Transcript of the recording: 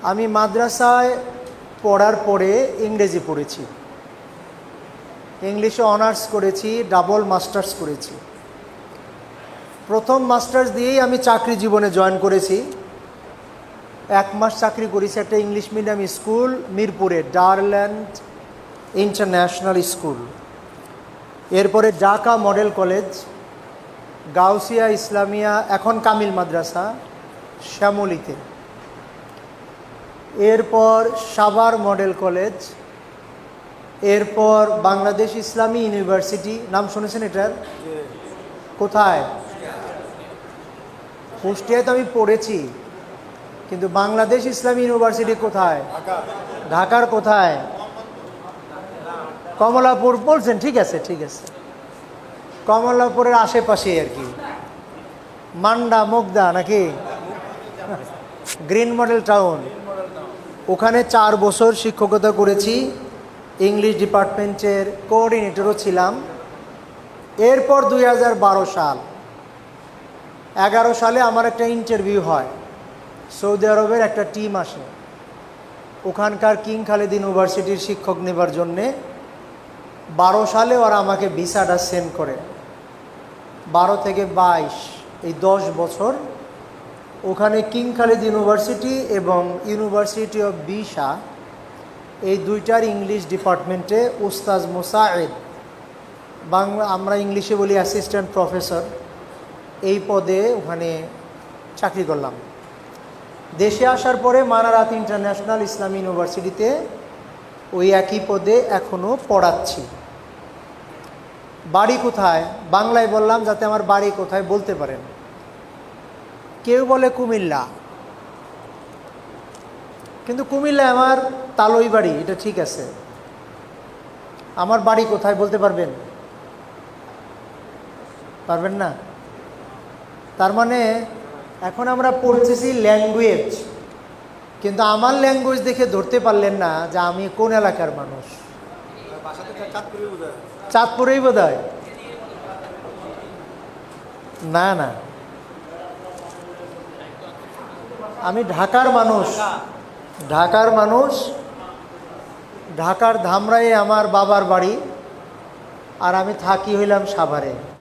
আমি মাদ্রাসায় পড়ার পরে ইংরেজি পড়েছি, ইংলিশে অনার্স করেছি, ডাবল মাস্টার্স করেছি। প্রথম মাস্টার্স দিয়েই আমি চাকরি জীবনে জয়েন করেছি। 1 মাস চাকরি করেছি একটা ইংলিশ মিডিয়াম স্কুল মিরপুরে, ডারল্যান্ড ইন্টারন্যাশনাল স্কুল। এরপরে ঢাকা মডেল কলেজ, গাউসিয়া ইসলামিয়া, এখন কামিল মাদ্রাসা, শ্যামলীতে। এরপর সাভার মডেল কলেজ, এরপর বাংলাদেশ ইসলামী ইউনিভার্সিটি, নাম শুনেছেন এটার? কোথায়? কুষ্টিয়ায় তো আমি পড়েছি, কিন্তু বাংলাদেশ ইসলামী ইউনিভার্সিটি কোথায়? ঢাকার কোথায়? কমলাপুর বলছেন, ঠিক আছে ঠিক আছে, কমলাপুরের আশেপাশে আর কি, মান্ডা মুগদা নাকি গ্রিন মডেল টাউন। ওখানে 4 বছর শিক্ষকতা করেছি, ইংলিশ ডিপার্টমেন্টের কোঅর্ডিনেটরও ছিলাম। এরপর 2012 সাল, 11 সালে আমার একটা ইন্টারভিউ হয়, সৌদি আরবের একটা টিম আসে ওখানকার কিং খালিদ ইউনিভার্সিটির শিক্ষক নেবার জন্যে। 12 সালে ওরা আমাকে ভিসাটা সেন্ড করে। 12 থেকে 22 এই 10 বছর ওখানে কিং খালিদ ইউনিভার্সিটি এবং ইউনিভার্সিটি অফ বিশা, এই দুইটার ইংলিশ ডিপার্টমেন্টে উস্তাজ মুসাইদ, বাংলা আমরা ইংলিশে বলি অ্যাসিস্ট্যান্ট প্রফেসর, এই পদে ওখানে চাকরি করলাম। দেশে আসার পরে মানারাত ইন্টারন্যাশনাল ইসলামী ইউনিভার্সিটিতে ওই একই পদে এখনও পড়াচ্ছি। বাড়ি কোথায়? বাংলায় বললাম যাতে আমার বাড়ি কোথায় বলতে পারেন। কেউ বলে কুমিল্লা, কিন্তু কুমিল্লায় আমার তালই বাড়ি, এটা ঠিক আছে। আমার বাড়ি কোথায় বলতে পারবেন? পারবেন না? তার মানে এখন আমরা পড়তেছি ল্যাঙ্গুয়েজ, কিন্তু আমার ল্যাঙ্গুয়েজ দেখে ধরতে পারলেন না যে আমি কোন এলাকার মানুষ। চাঁদপুরেই বোধ হয়। না না, আমি ঢাকার মানুষ, ঢাকার মানুষ। ঢাকার ধামরায়ে আমার বাবার বাড়ি, আর আমি থাকি হইলাম সাভারে।